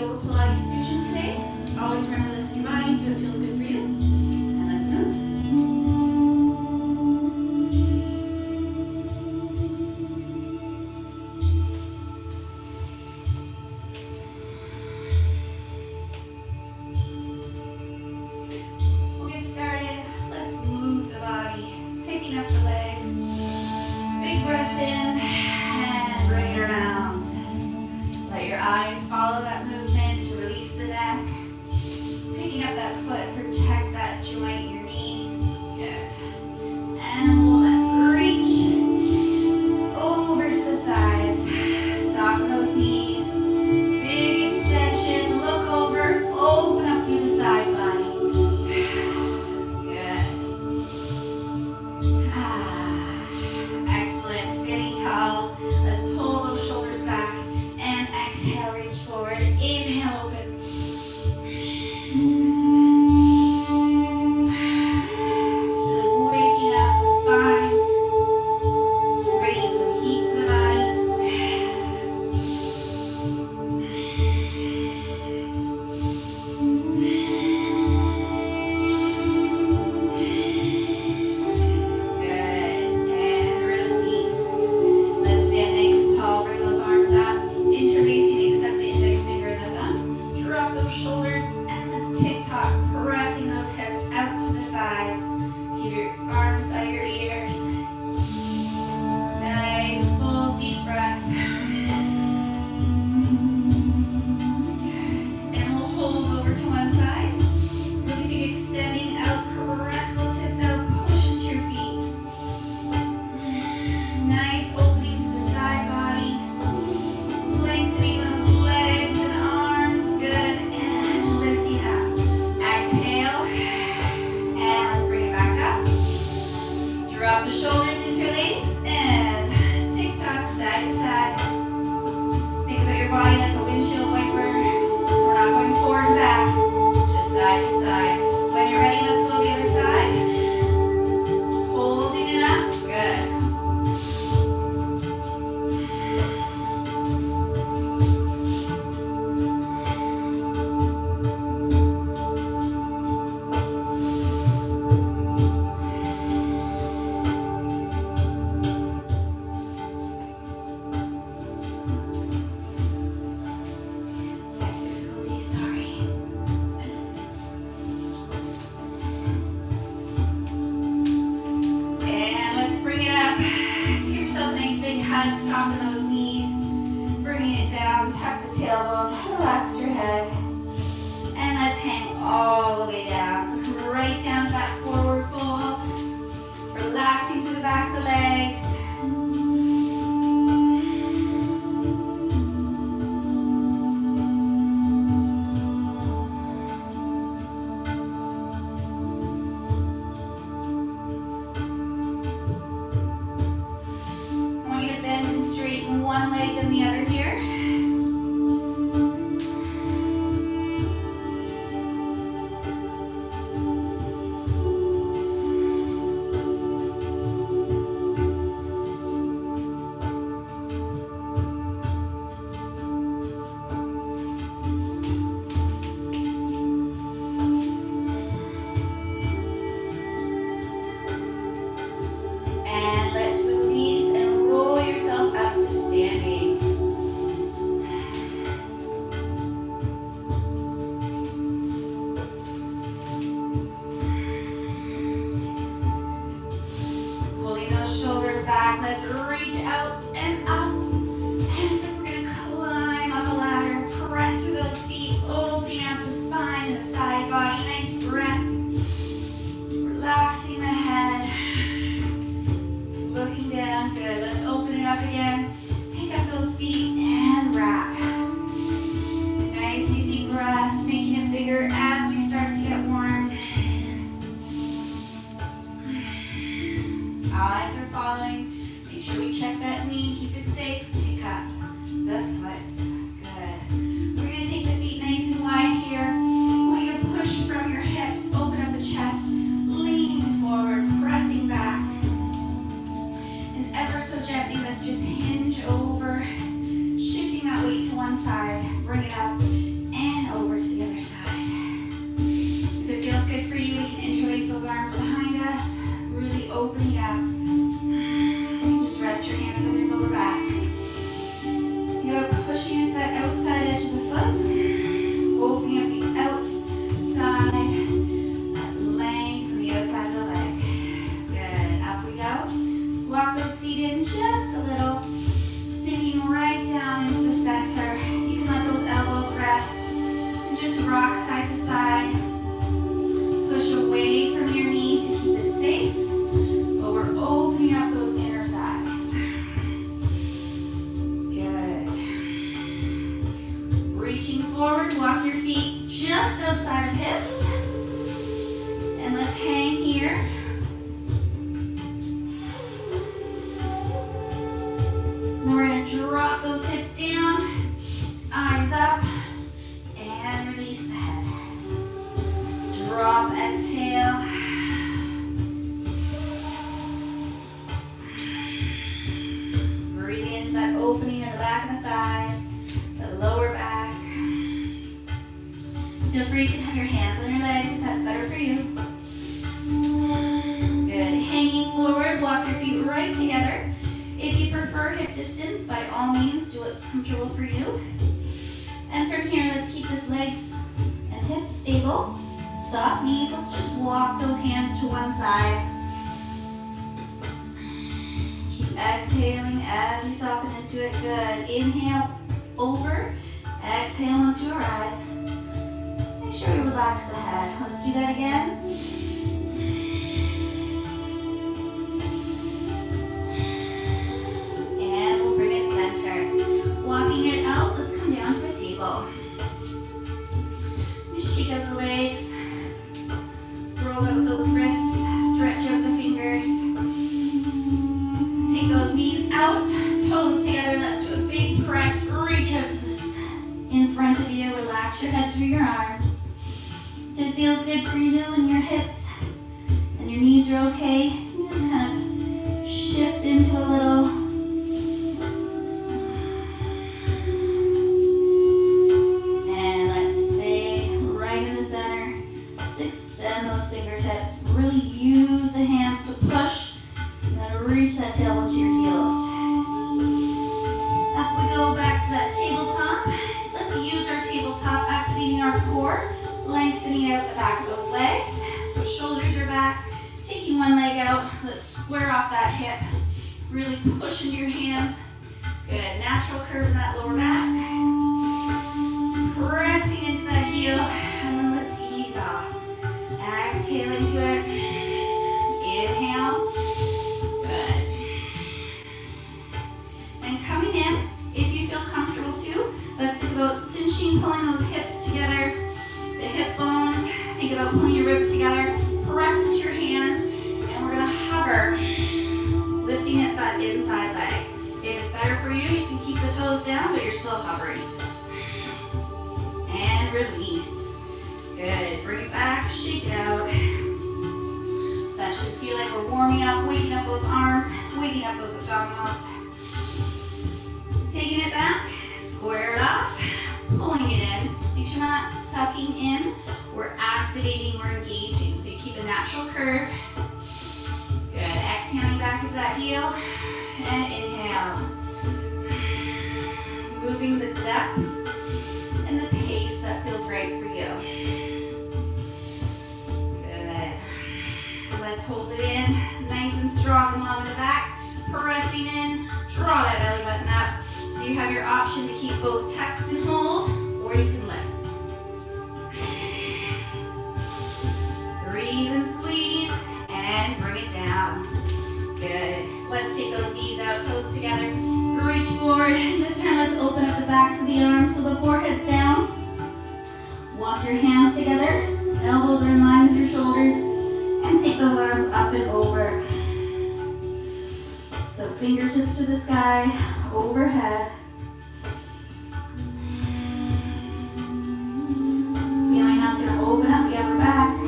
Yoga Pilates fusion today. Always remember this in your body until it feels good for you. And let's move. We'll get started. Let's move the body. Picking up the leg. Big breath in and bring it around. Let your eyes follow that movement. Release the neck. Picking up that foot, protect that joint, your knees. Good. And let's reach over to the sides. Soften those knees. Big extension. Look over. Open up through the side body. Good. Excellent. Steady tall. Let's pull those shoulders back. And exhale, reach forward. Inhale, open. back. Let's reach out and up. And so we're going to climb up a ladder. Press through those feet. Opening up the spine and the side body. Nice breath. Relaxing the head. Looking down. Good. Let's open it up again. Pick up those feet and wrap. Nice, easy breath. Making it bigger as we start to get warm. Eyes are following. Make sure we check that knee. Keep it safe. Pick up the foot. Good. We're going to take the feet nice and wide here. I want you to push from your hips. Open up the chest. Leaning forward. Pressing back. And ever so gently, let's just hinge over. Shifting that weight to one side. Bring it up and over to the other side. If it feels good for you, we can interlace those arms behind us. Really open it up. You can just rest your hands on your lower back. You are pushing into that outside edge of the foot. Opening up the outside. That length from the outside of the leg. Good. Up we go. Let's walk those feet in just a little. Sinking right down into the center. You can let those elbows rest. And just rock side to side. Push away from your knee to keep it safe. But we're opening up those inner thighs. Good. Reaching forward, walk your feet just outside of hips. And let's hang here. And we're going to drop those hips down, eyes up, and release the head. Drop, exhale. Breathing into that opening in the back of the thighs, the lower back. Feel free, you can have your hands on your legs if that's better for you. Good. Hanging forward, walk your feet right together. If you prefer hip distance, by all means, do what's comfortable for you. And from here, let's keep this legs and hips stable. Soft knees, let's just walk those hands to one side. Keep exhaling as you soften into it. Good. Inhale, over. Exhale once you arrive. Just make sure you relax the head. Let's do that again. And we'll bring it center. Walking it out, let's come down to a table. Just shake out the legs. Roll out those wrists, stretch out the fingers. Take those knees out, toes together. Let's do a big press. Reach out to this in front of you. Relax your head through your arms. If it feels good for you and your hips and your knees are okay, you just kind of shift into a little. And let's stay right in the center. Extend those fingertips. Really use the hands to push. And then reach that tailbone to your heels. Up we go back to that tabletop. Let's use our tabletop, activating our core, lengthening out the back of those legs. So shoulders are back. Taking one leg out. Let's square off that hip. Really push into your hands. Good. Natural curve in that lower back. Pressing into that heel. And then let's ease off. Exhale into it. Inhale. Good. And coming in, if you feel comfortable too, let's think about cinching, pulling those hips together, the hip bones. Think about pulling your ribs together. Press into your hands, and we're going to hover, lifting it that inside leg. If it's better for you, you can keep the toes down, but you're still hovering. And release. Good. Bring it back, shake it out. So that should feel like we're warming up, waking up those arms, waking up those abdominals. Taking it back, square it off, pulling it in. Make sure we're not sucking in. We're activating, we're engaging. So you keep a natural curve. Good. Exhaling back into that heel. And inhale. Moving the depth and the pace that feels right for you. Good. Let's hold it in. Nice and strong and long in the back. Press option to keep both tucked and hold, or you can lift. Breathe and squeeze, and bring it down. Good. Let's take those knees out, toes together. Reach forward. This time let's open up the backs of the arms so the forehead's down. Walk your hands together. Elbows are in line with your shoulders. And take those arms up and over. So fingertips to the sky, overhead. Feeling how it's going to open up the upper back.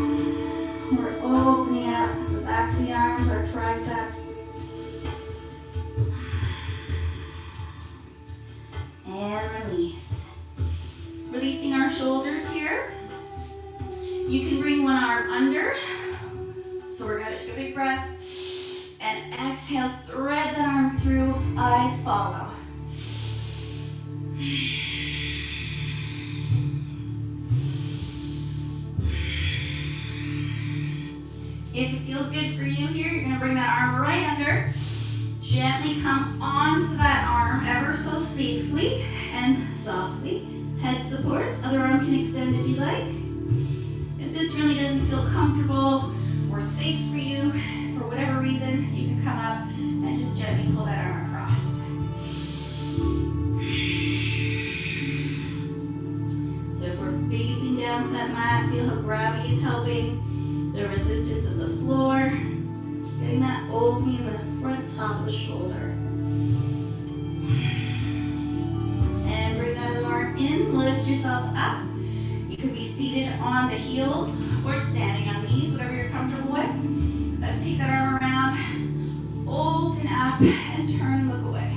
We're opening up the backs of the arms, our triceps. And release. Releasing our shoulders here. You can bring one arm under. So we're going to take a big breath. And exhale, thread that arm through, eyes follow. If it feels good for you here, you're going to bring that arm right under. Gently come onto that arm ever so safely and softly. Head supports, other arm can extend if you like. If this really doesn't feel comfortable or safe for you, for whatever reason, you can come up and just gently pull that arm across. So if we're facing down to that mat, feel how gravity is helping, the resistance of the floor, getting that opening in the front top of the shoulder. And bring that other arm in, lift yourself up. You could be seated on the heels or standing on the knees, whatever you're comfortable with. Let's take that arm around, open up, and turn and look away.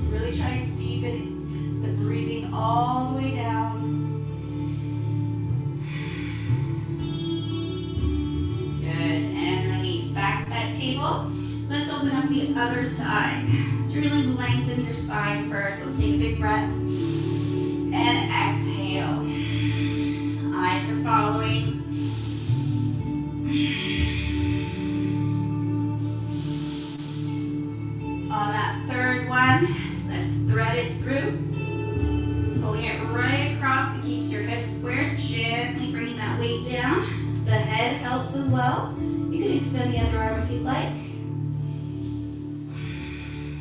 Really try to deepen the breathing all the way down. Good, and release. Back to that table. Let's open up the other side. So really lengthen your spine first. Let's take a big breath. And exhale. Eyes are following. On that third one, let's thread it through. Pulling it right across, it keeps your hips square. Gently bringing that weight down. The head helps as well. You can extend the other arm if you'd like.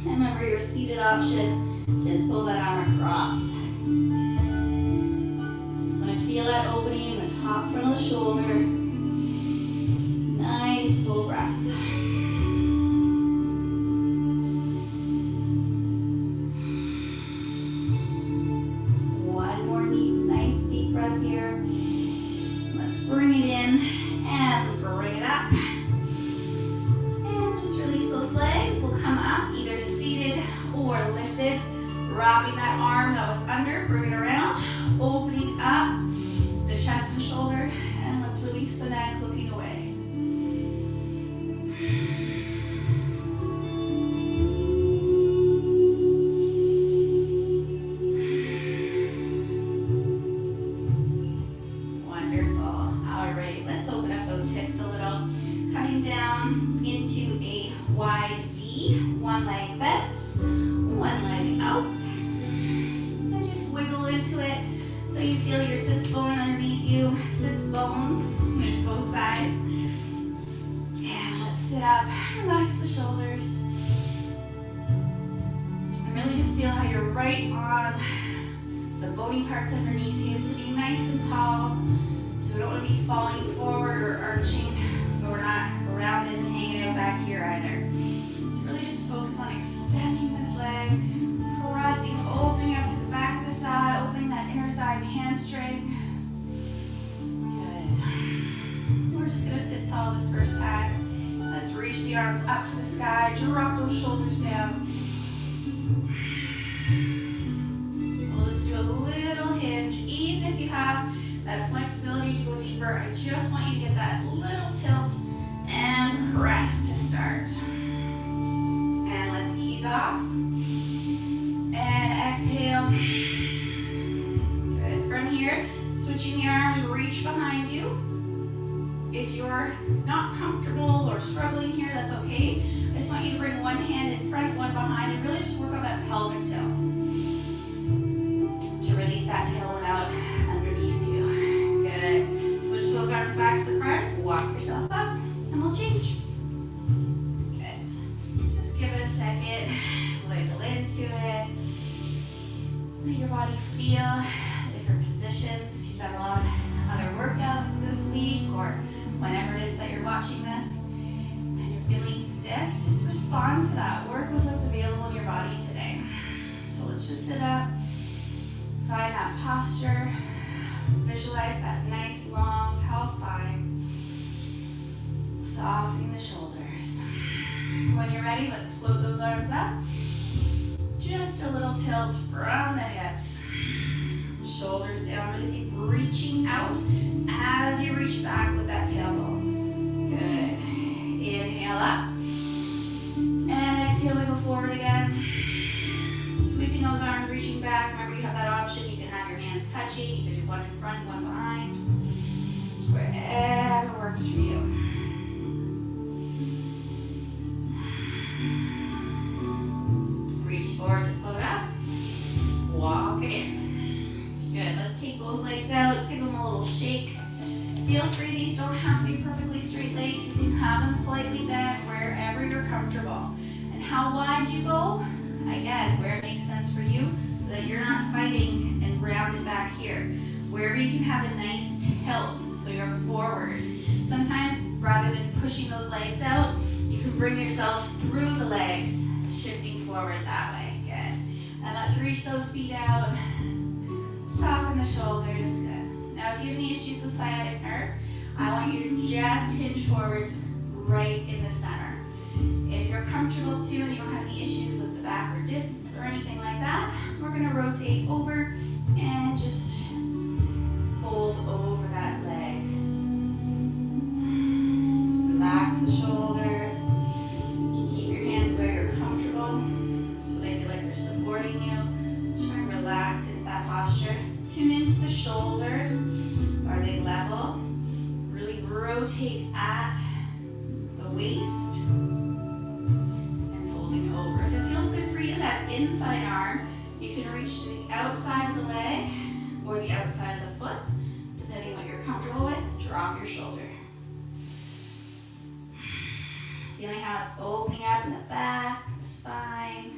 And remember your seated option, just pull that arm across. So I feel that opening in the top front of the shoulder. Nice full breath. One more nice deep breath here. Let's bring it in and bring it up. And just release those legs. We'll come up, either seated or lifted. Wrapping that arm that was under, bring it around. Opening up the chest and shoulder. And let's release the neck, looking away. Wide V, one leg bent, one leg out, and just wiggle into it so you feel your sits bone underneath you, sits bones, to both sides. And let's sit up, relax the shoulders, and really just feel how you're right on the bony parts underneath you, sitting nice and tall, so we don't want to be falling forward or arching, but we're not rounded and hanging out back here either. So really just focus on extending this leg, pressing, opening up to the back of the thigh, opening that inner thigh and hamstring. Good. We're just going to sit tall this first time. Let's reach the arms up to the sky, drop those shoulders down. We'll just do a little hinge, even if you have that flexibility to go deeper. I just want you to get that little tilt and press to start. And let's ease off. And exhale. Good. From here, switching the arms, reach behind you. If you're not comfortable or struggling here, that's okay. I just want you to bring one hand in front, one behind, and really just work on that pelvic tilt to release that tailbone out underneath you. Good. Switch those arms back to the front, walk yourself up, and we'll change. Good. Let's just give it a second, wiggle into it. Let your body feel the different positions. If you've done a lot of other workouts this week or whenever it is that you're watching this and you're feeling stiff, just respond to that. Work with what's available in your body today. So let's just sit up, find that posture, visualize that nice, long, tall spine, softening the shoulders. When you're ready, let's float those arms up. Just a little tilt from the hips. Shoulders down, really think reaching out as you reach back with that tailbone. Good. Inhale up. And exhale, wiggle forward again. Sweeping those arms, reaching back. Remember, you have that option. You can have your hands touching. You can do one in front, one behind. Wherever works for you. Reach forward to float up. Walk it in. Good, let's take those legs out, give them a little shake. Feel free, these don't have to be perfectly straight legs. You can have them slightly bent wherever you're comfortable. And how wide you go, again, where it makes sense for you, so that you're not fighting and rounding back here. Wherever you can have a nice tilt, so you're forward. Sometimes, rather than pushing those legs out, you can bring yourself through the legs, shifting forward that way. Good. And let's reach those feet out. Soften the shoulders. Good. Now, if you have any issues with sciatic nerve, I want you to just hinge forward right in the center. If you're comfortable too and you don't have any issues with the back or discs or anything like that, we're going to rotate over and just fold over that leg. Relax the shoulders. You can keep your hands where you're comfortable so they feel like they're supporting you. Try and relax into that posture. Tune into the shoulders. Are they level? Really rotate at the waist and folding over. If it feels good for you, that inside arm, you can reach to the outside of the leg or the outside of the foot, depending on what you're comfortable with. Drop your shoulder. Feeling how it's opening up in the back, the spine.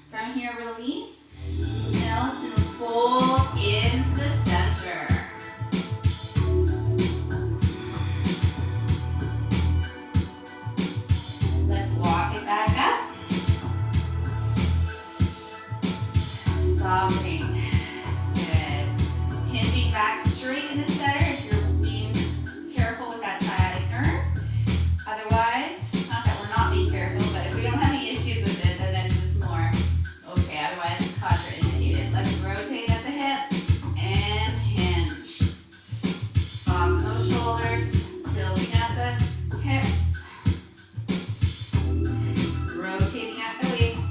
From here, release, melt and fold into the center. Let's walk it back up. Softening. Good. Hinging back straight in the center if you're being careful with that sciatic nerve. Otherwise, not that we're not being careful, but if we don't have any issues with it, then this is more okay. Otherwise, it's contraindicated. Let's rotate at the hip and hinge. Soften those shoulders, tilting at the hips, rotating at the waist.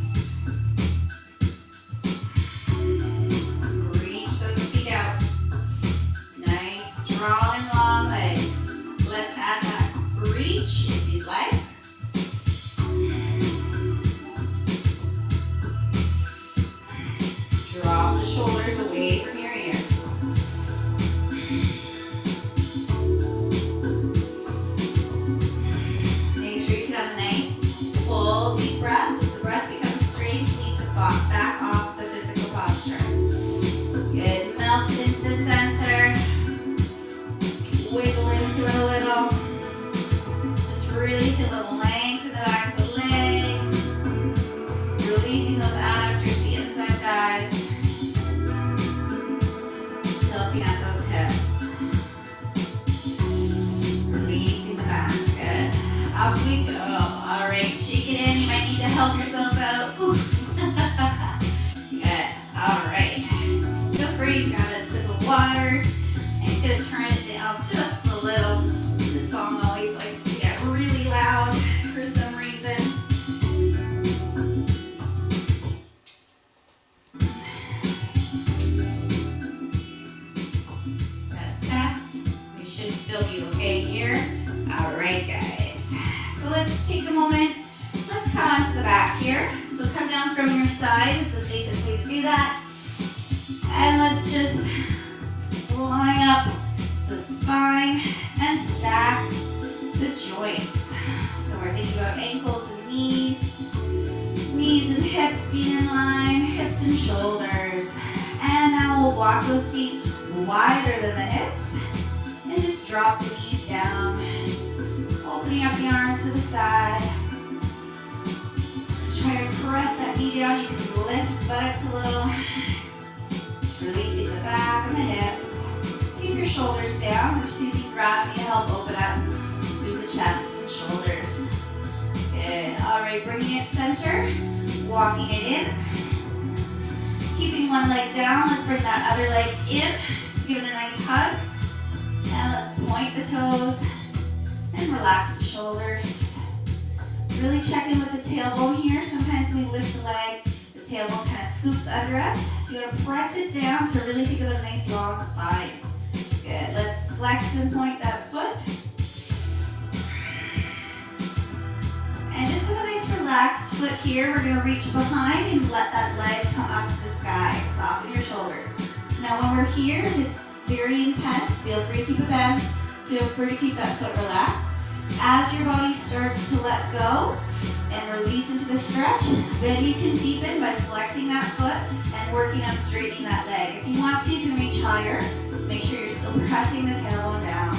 still be okay here. All right, guys. So let's take a moment. Let's come onto the back here. So come down from your side is the safest way to do that. And let's just line up the spine and stack the joints. So we're thinking about ankles and knees and hips being in line, hips and shoulders. And now we'll walk those feet wider than the hips and just drop the knees down, opening up the arms to the side. Try to press that knee down. You can lift buttocks a little, releasing the back and the hips. Keep your shoulders down. We're just using gravity to help open up through the chest and shoulders. Good. All right, bringing it center, walking it in. Keeping one leg down, let's bring that other leg in. Give it a nice hug. Now let's point the toes and relax the shoulders. Really check in with the tailbone here. Sometimes when we lift the leg, the tailbone kind of scoops under us. So you want to press it down to really think of a nice long spine. Good. Let's flex and point that foot. And just with a nice relaxed foot here, we're going to reach behind and let that leg come up to the sky. Soften your shoulders. Now when we're here, if it's very intense, feel free to keep it bent. Feel free to keep that foot relaxed. As your body starts to let go and release into the stretch, then you can deepen by flexing that foot and working on straightening that leg. If you want to, you can reach higher. Just make sure you're still pressing the tailbone down.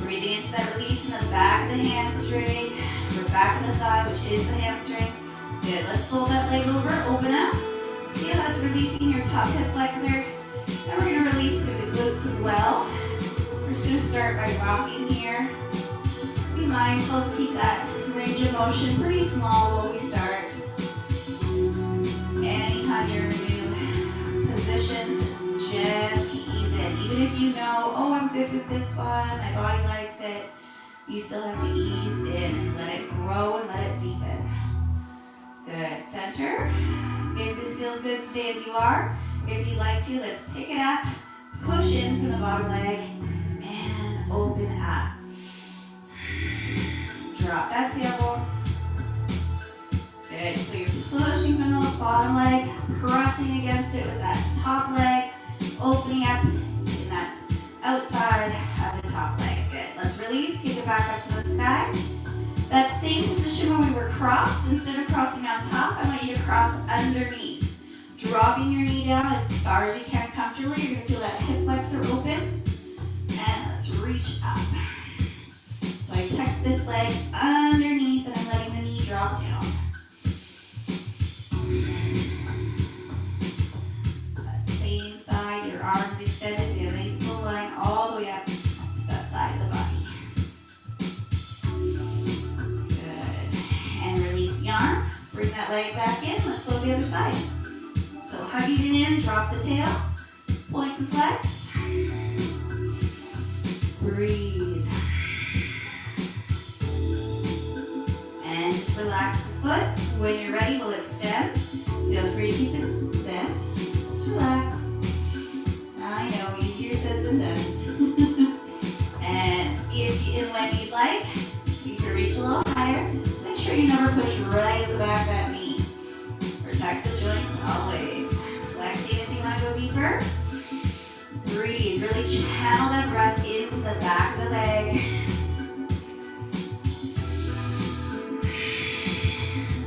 Breathing into that release in the back of the hamstring, or back of the thigh, which is the hamstring. Good. Let's fold that leg over, open up. See how that's releasing your top hip flexor. And we're going to release through the glutes as well. We're just going to start by rocking here. Just be mindful to keep that range of motion pretty small while we start. Anytime you're in a new position, just gently ease in. Even if you know, oh, I'm good with this one, my body likes it, you still have to ease in and let it grow and let it deepen. Good. Center. If this feels good, stay as you are. If you'd like to, let's pick it up, push in from the bottom leg, and open up. Drop that tailbone. Good. So you're pushing from the bottom leg, pressing against it with that top leg, opening up in that outside of the top leg. Good. Let's release, kick it back up to the sky. That same position when we were crossed, instead of crossing on top, I want you to cross underneath. Dropping your knee down as far as you can comfortably. You're going to feel that hip flexor open. And let's reach up. So I tuck this leg underneath and I'm letting the knee drop down. That same side, your arms extended to a nice full line all the way up to that side of the body. Good. And release the arm. Bring that leg back in. Let's go to the other side. So hugging it in, drop the tail, point and flex. Breathe. And just relax the foot. When you're ready, we'll extend. Feel free to keep it bent. Just relax. I know, easier said than done. And when you'd like, you can reach a little higher. Just make sure you never push right at the back of that knee. Protect the joints always. Flexing if you want to go deeper. Breathe. Really channel that breath into the back of the leg.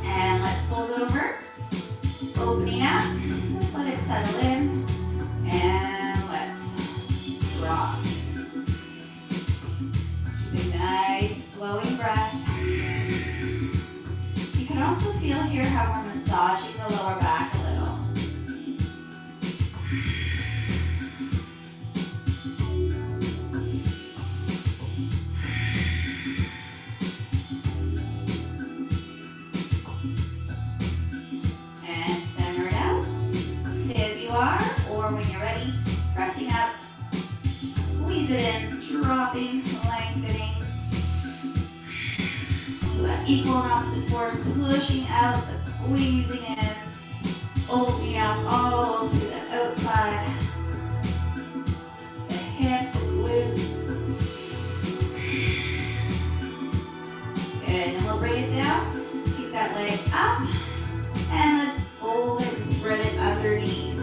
And let's fold it over. Opening up. Just let it settle in. And let's drop. Keeping nice flowing breath. You can also feel here how we're massaging the lower back a little. And center it out. Stay as you are, or when you're ready, pressing up, squeeze it in, dropping, lengthening. So that equal and opposite force pushing out, but squeezing in. Opening up all through the outside. The hips, the glutes. Good, and we'll bring it down. Keep that leg up. And let's fold it and thread it underneath.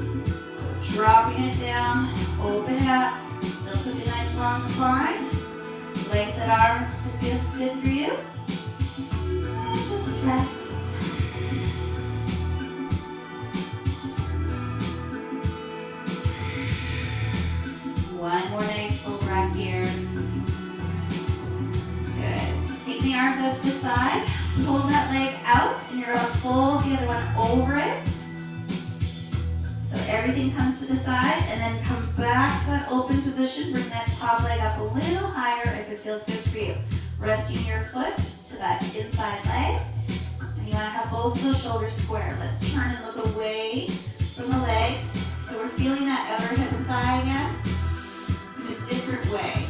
So dropping it down, open it up. Still keep a nice long spine. Lengthen that arm if it feels good for you. And just rest. One more nice full breath here. Good. Take the arms out to the side. Pull that leg out, and you're going to fold the other one over it. So everything comes to the side, and then come back to that open position. Bring that top leg up a little higher if it feels good for you. Resting your foot to that inside leg. And you want to have both of those shoulders square. Let's turn and look away from the legs. So we're feeling that outer hip and thigh again in a different way.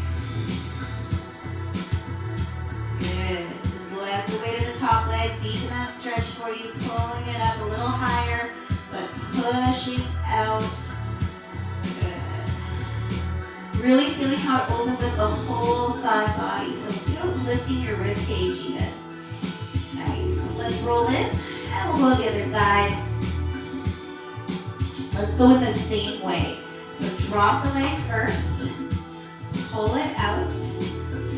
Good. Just lift the weight of the top leg, deepen that stretch for you, pulling it up a little higher, but pushing out. Good. Really feeling how it opens up the whole side body. So feel it lifting your rib cage even. Nice. Let's roll in, and we'll go to the other side. Let's go in the same way. So drop the leg first, pull it out,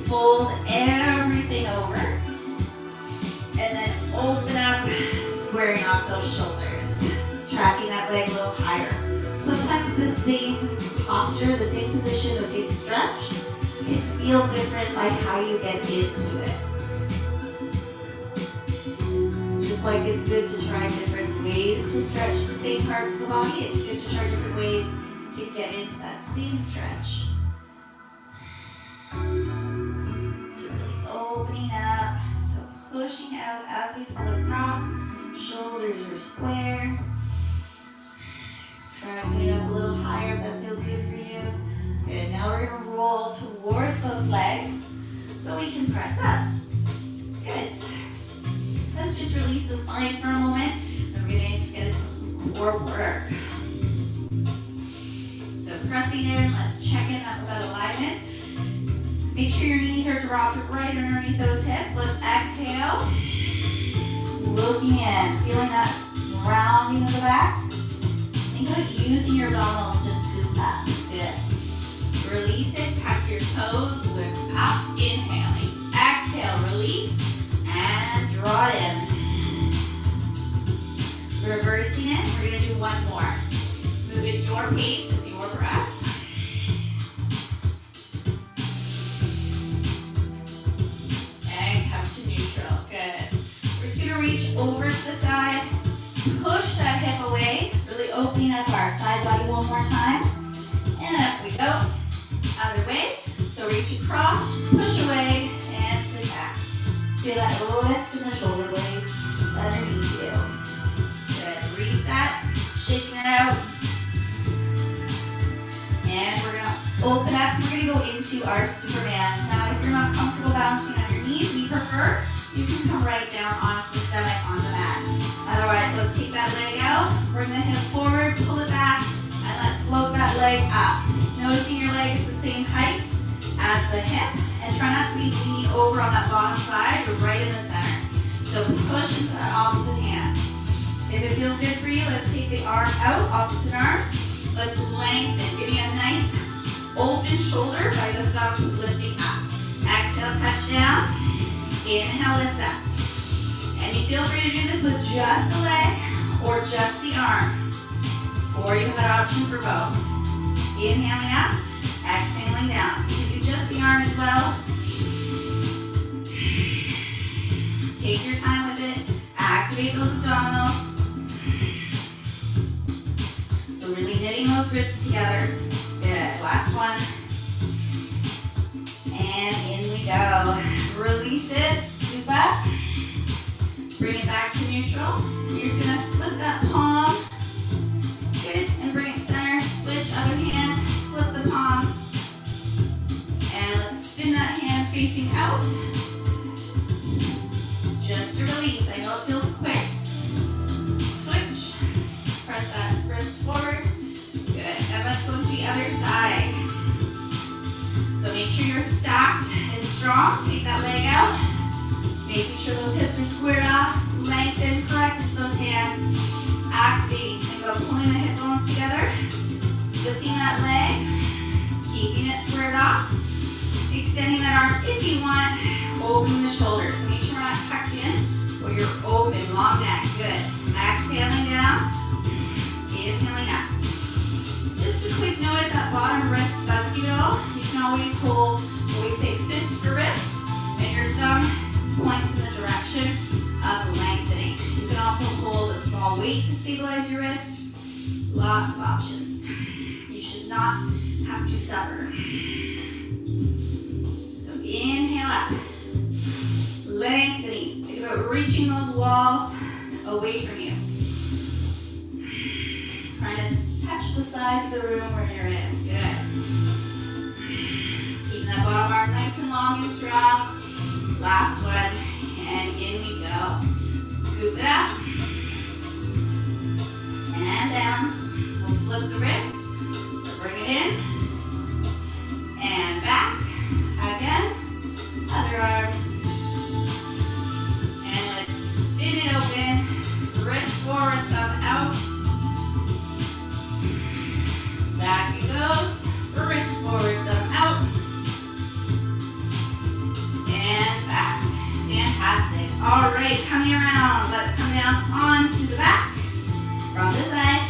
fold everything over, and then open up, squaring off those shoulders, tracking that leg a little higher. Sometimes the same posture, the same position, the same stretch can feel different by how you get into it. Just like it's good to try different ways to stretch the same parts of the body, it's good to try different ways to get into that same stretch. So really opening up, so pushing out as we pull across, shoulders are square. Tracking it up a little higher if that feels good for you. Good, now we're gonna roll towards those legs so we can press up. Good. Let's just release the spine for a moment. And we're going to get into some core work. So pressing in, let's check in with that alignment. Make sure your knees are dropped right underneath those hips. Let's exhale. Looking in, feeling that rounding of the back. Think of using your abdominals to scoop up. Good. Release it, tuck your toes, lift up, inhaling. Exhale, release, and draw it in. Reversing it, we're going to do one more. Move at your pace with your breath. And come to neutral. Good. We're just going to reach over to the side, push that hip away, really opening up our side body one more time. And up we go. Other way. So reach across, push away, and sit back. Feel that lift in the shoulder blades underneath you. Good. Reset. Shaking it out. And we're going to open up. We're going to go into our Superman. Now, if you're not comfortable balancing on your knees, we prefer, you can come right down onto the stomach on the mat. Otherwise, let's take that leg out, bring the hip forward, pull it back, and let's float that leg up. Noticing your leg is the same height as the hip, and try not to be leaning over on that bottom side, but right in the center. So push into that opposite hand. If it feels good for you, let's take the arm out, opposite arm. Let's lengthen, giving a nice open shoulder by the thumb lifting up. Exhale, touch down. Inhale, lift up. And you feel free to do this with just the leg or just the arm. Or you have that option for both. Inhaling up, exhaling down. So you can do just the arm as well. Take your time with it. Activate those abdominals. So really knitting those ribs together. Good. Last one. And in we go. Release it. Scoop up. Bring it back to neutral. You're just going to flip that palm. Good. And bring it center. Switch other hand. Flip the palm. And let's spin that hand facing out. Just to release. I know it feels quick. Switch. other side. So make sure you're stacked and strong. Take that leg out. Making sure those hips are squared off. Lengthen, press into those hands. Activating. Think about pulling the hip bones together. Lifting that leg. Keeping it squared off. Extending that arm if you want. Opening the shoulders. So make sure we're not tucked in, but you're open. Long neck. Good. Exhaling down. Inhaling up. Just a quick note at that bottom wrist bugs you at all. You can always hold what we say fist for wrist, and your thumb points in the direction of lengthening. You can also hold a small weight to stabilize your wrist. Lots of options. You should not have to suffer. So inhale up. Lengthening. Think about reaching those walls away from you. Trying to touch the sides of the room where you're in. Good. Keeping that bottom arm nice and long and strong. Last one. And in we go. Scoop it up. And down. We'll flip the wrist. So bring it in. And back. Again. Other arm. And let's spin it open. Wrist forward, thumb out. Back it goes. Wrist forward, thumb out. And back. Fantastic. All right, coming around. Let's come down onto the back from this side.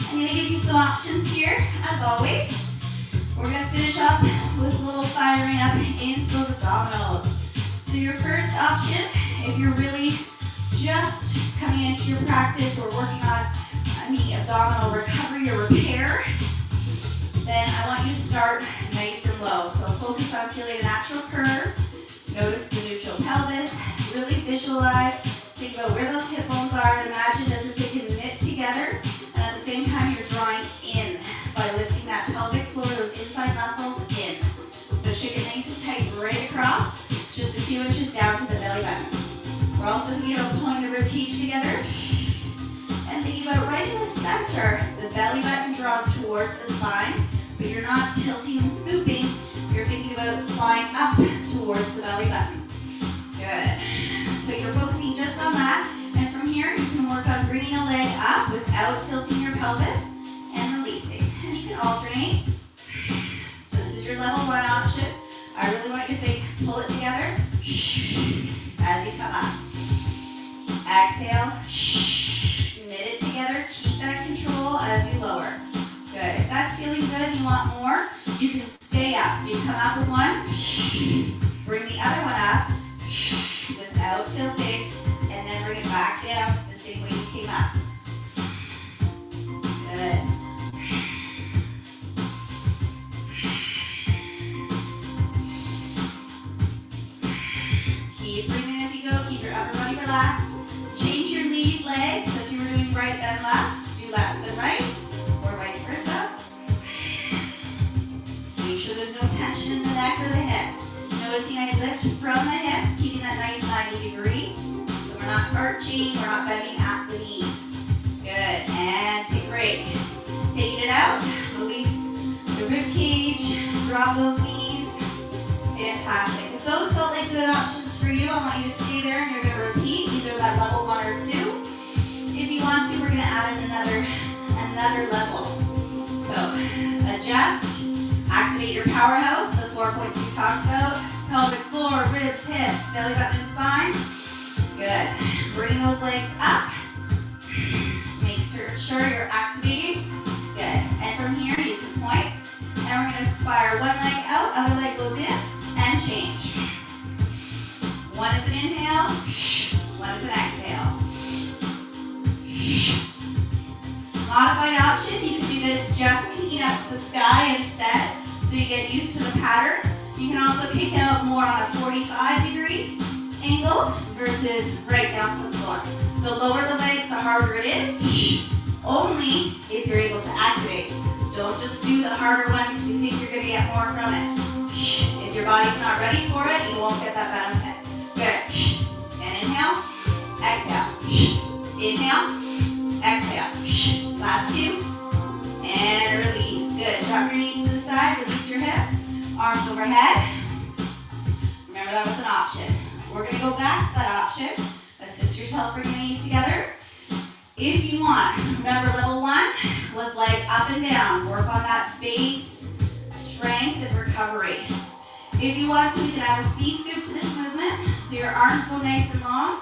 I'm going to give you some options here, as always. We're going to finish up with a little firing up into those abdominals. So your first option, if you're really just coming into your practice or working on any abdominal recovery or repair, then I want you to start nice and low. So focus on feeling a natural curve. Notice the neutral pelvis. Really visualize. Think about where those hip bones are and imagine as if they can knit together. And at the same time, you're drawing in by lifting that pelvic floor, those inside muscles in. So shake it nice and tight right across, just a few inches down to the belly button. We're also thinking about pulling the rib cage together and thinking about right in the center. The belly button draws towards the spine, but you're not tilting and scooping. You're thinking about sliding up towards the belly button. Good. So you're focusing just on that. And from here, you can work on bringing a leg up without tilting your pelvis and releasing. And you can alternate. So this is your level 1 option. I really want you to think, pull it together as you come up. Exhale. Knit it together. Keep that control as you lower. Good. If that's feeling good and you want more, you can stay up. So you come up with one, bring the other one up without tilting, and then bring it back down the same way you came up. Good. Keep breathing as you go. Keep your upper body relaxed. Change your lead leg. So if you were doing right then left, do left then right, or vice versa. Make sure there's no tension in the neck or the hips. Noticing I lift from the hip, keeping that nice 90 degree. So we're not arching, we're not bending at the knees. Good, and take a break. Taking it out, release the rib cage, drop those knees. Fantastic. If those felt like good options for you, I want you to stay there and you're going to repeat either that level 1 or 2. If you want to, we're going to add in another level. So adjust, activate your powerhouse, the 4 points we talked about. Pelvic floor, ribs, hips, belly button, and spine. Good. Bring those legs up. Make sure you're activating. Good. And from here, you can point. And we're going to fire one leg out, other leg goes in, and change. One is an inhale, one is an exhale. Modified option, you can do this just peeking up to the sky instead, so you get used to the pattern. You can also peek out more on a 45-degree angle versus right down to the floor. The lower the legs, the harder it is, only if you're able to activate. Don't just do the harder one because you think you're going to get more from it. If your body's not ready for it, you won't get that benefit. Good. And inhale, exhale. Inhale, exhale. Last 2. And release. Good. Drop your knees. overhead. Remember that was an option. We're going to go back to that option. Assist yourself, bring your knees together. If you want, remember level 1 was like up and down. Work on that base strength and recovery. If you want to, you can add a C-scoop to this movement. So your arms go nice and long.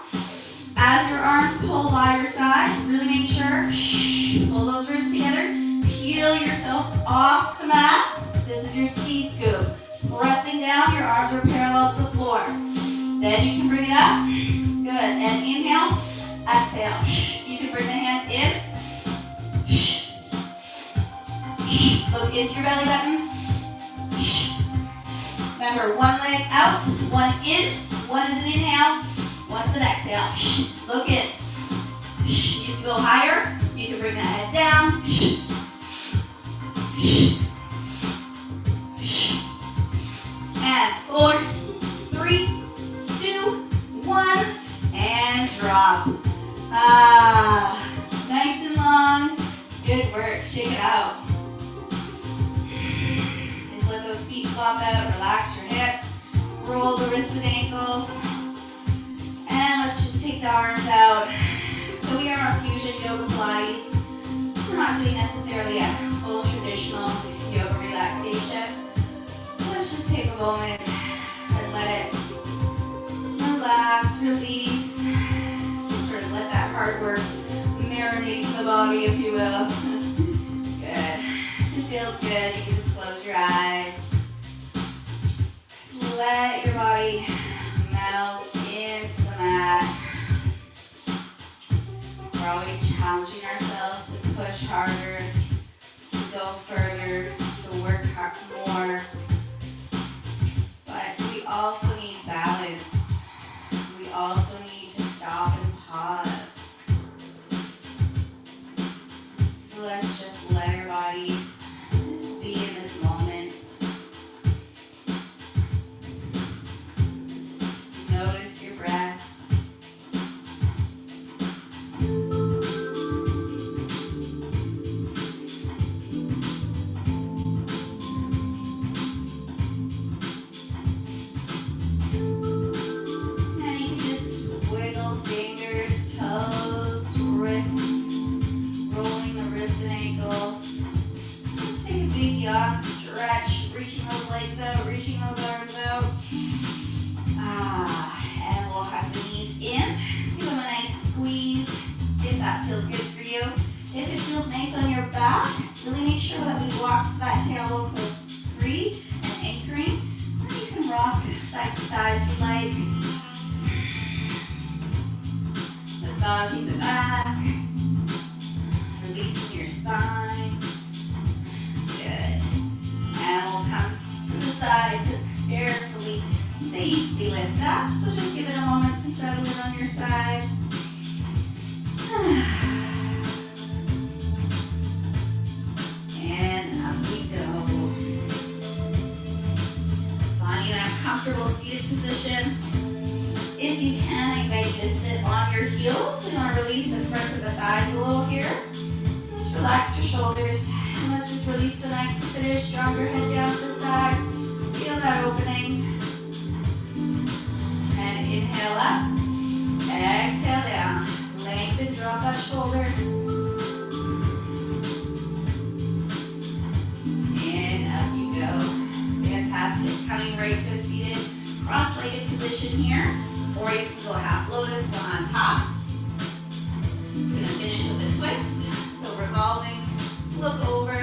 As your arms pull by your sides, really make sure, pull those ribs together. Peel yourself off the mat. This is your C-scoop. Pressing down, your arms are parallel to the floor. Then you can bring it up. Good. And inhale, exhale. You can bring the hands in. Look into your belly button. Remember, one leg out, one in. One is an inhale, one is an exhale. Look in. You can go higher. You can bring the head down. And 4, 3, 2, 1, and drop. Nice and long. Good work. Shake it out. Just let those feet flop out. Relax your hips. Roll the wrists and ankles. And let's just take the arms out. So we are on fusion yoga Pilates. We're not doing necessarily a full traditional yoga relaxation. Let's just take a moment and let it relax, release. Sort of let that hard work marinate in the body, if you will. Good. It feels good. You can just close your eyes. Just let your body melt into the mat. We're always challenging ourselves to push harder, to go further, to work hard more. But we also need balance. We also need to stop and pause. So let's just let our bodies just be in this moment. Just notice your breath. Stretch, reaching those legs out, reaching those arms out. And we'll have the knees in. Give them a nice squeeze if that feels good for you. If it feels nice on your back, really make sure that we walk to that tailbone so it's free and anchoring. Then you can rock side to side if you like. Massaging the back, releasing your spine. Good. And we'll come to the side to carefully, safely lift up. So just give it a moment to settle in on your side. And up we go. Finding a comfortable seated position. If you can, I invite you to sit on your heels. We want to release the front of the thighs a little here. Just relax your shoulders. And let's just release the neck to finish. Drop your head down to the side. Feel that opening. And inhale up. Exhale down. Lengthen, drop that shoulder. And up you go. Fantastic. Coming right to a seated cross-legged position here. Or you can go half lotus, one on top. Just going to finish with a twist. So revolving. Look over.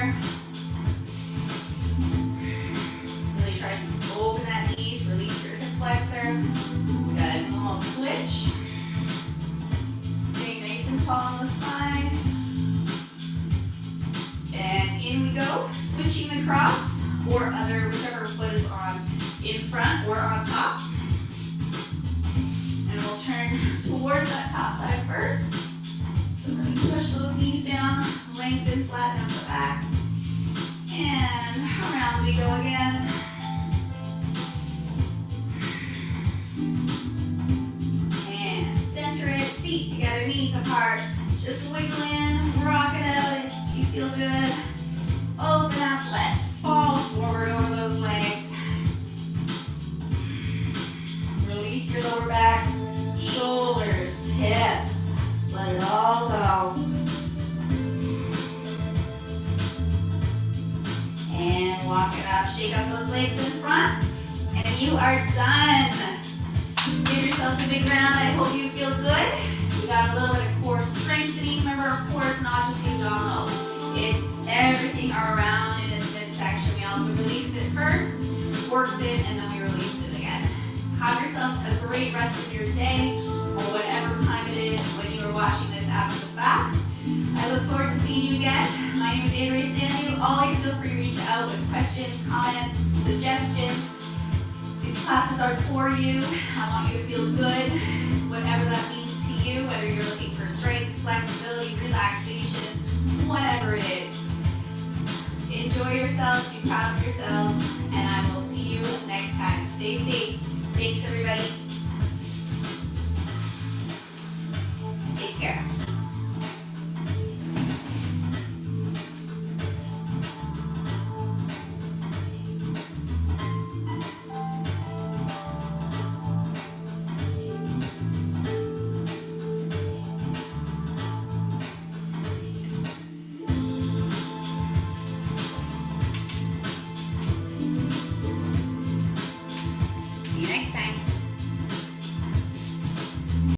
Really try to open that knees, release your hip flexor. Good. Almost switch. Stay nice and tall on the spine. And in we go. Switching the cross or other, whichever foot is on in front or on top. And we'll turn towards that top side first. So we're going to push those knees down, lengthen, flatten up the back. And around we go again. And center it, feet together, knees apart. Just wiggle in, rock it out if you feel good. Open up, let's fall forward over those legs. Shake out those legs in front, and you are done. Give yourself a big round. I hope you feel good. We got a little bit of core strengthening. Remember, our core is not just the abdominals. It's everything around in this midsection. We also released it first, worked it, and then we released it again. Have yourself a great rest of your day, or whatever time it is when you are watching this after the fact. I look forward to seeing you again. My name is Andrea. Always feel free to reach out with questions, comments, suggestions. These classes are for you. I want you to feel good, whatever that means to you, whether you're looking for strength, flexibility, relaxation, whatever it is. Enjoy yourself, be proud of yourself.